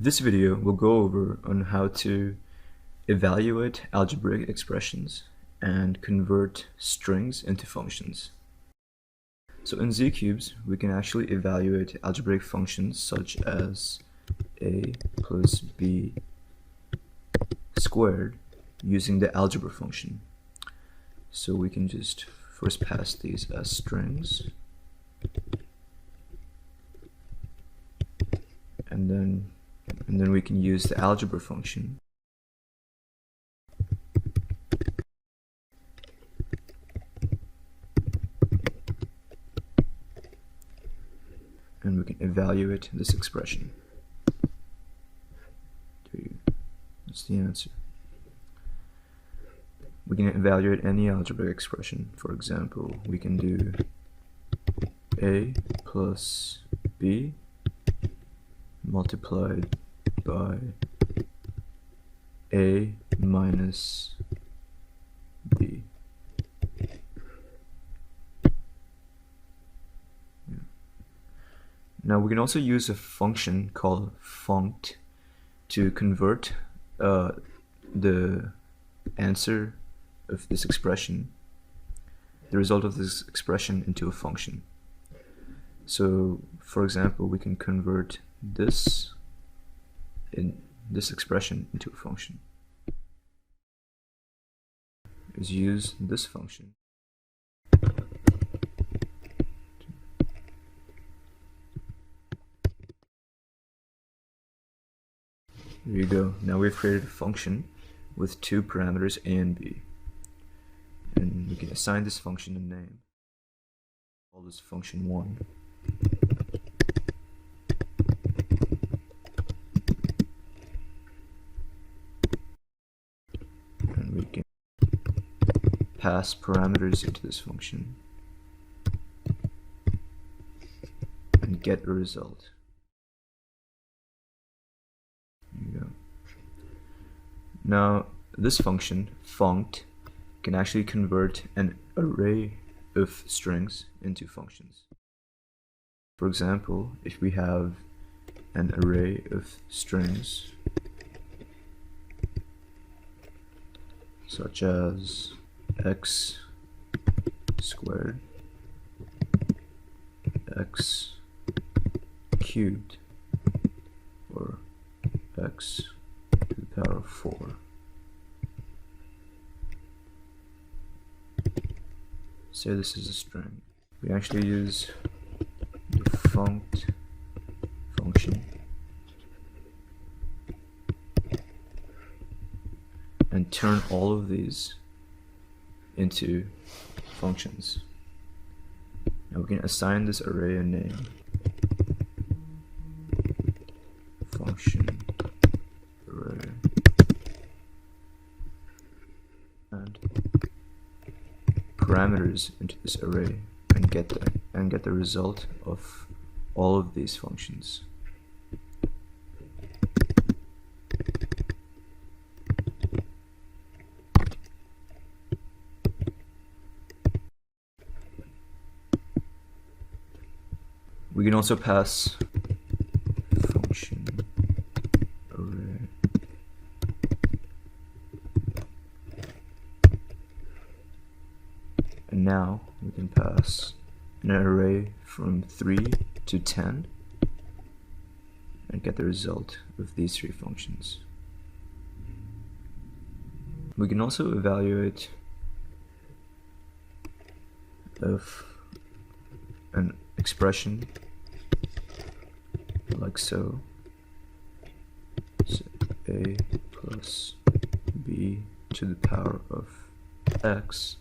This video will go over on how to evaluate algebraic expressions and convert strings into functions. So in ZCubes, we can actually evaluate algebraic functions such as a plus b squared using the algebra function. So we can just first pass these as strings, and then we can use the algebra function and we can evaluate this expression. That's the answer. We can evaluate any algebraic expression. For example, we can do a plus b multiplied by a minus b. Now we can also use a function called funct to convert the answer of this expression, the result of this expression, into a function. So for example, we can convert this expression into a function. Is use this function. There you go. Now we've created a function with two parameters a and b. And we can assign this function a name. Call this function 1. And we can pass parameters into this function and get a result. There you go. Now this function, funct, can actually convert an array of strings into functions. For example, if we have an array of strings such as x squared, x cubed, or x to the power of 4. Say this is a string. We actually use the funct function and turn all of these into functions. Now we can assign this array a name. Function array. And parameters into this array and get the result of all of these functions. We can also pass function array and now we can pass an array from 3 to 10 and get the result of these three functions. We can also evaluate of an expression like so. So a plus b to the power of x.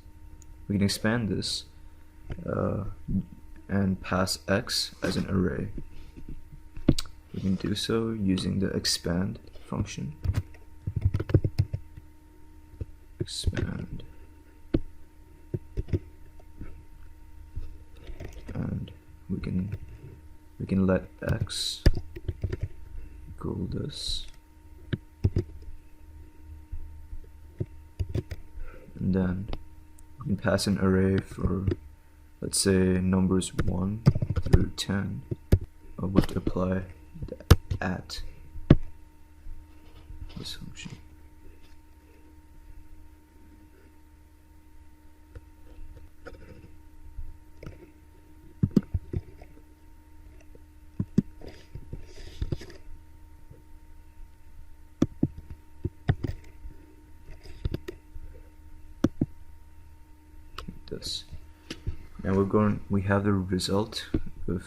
We can expand this and pass x as an array. We can do so using the expand function. Expand. And we can let x equal this. And then we can pass an array for, let's say, numbers 1 through 10, with apply the at this function. This. Now we have the result of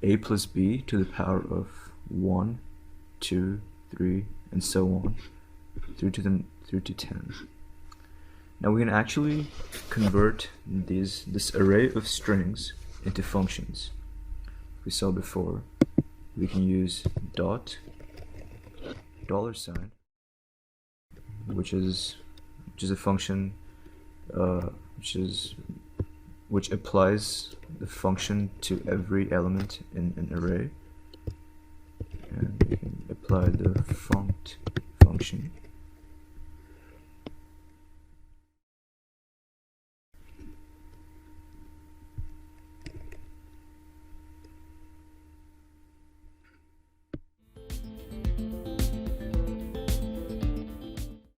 a plus b to the power of 1, 2, 3, and so on through to 10. Now we can actually convert this array of strings into functions. We saw before, we can use dot, $, which is a function which applies the function to every element in an array, and we can apply the funct function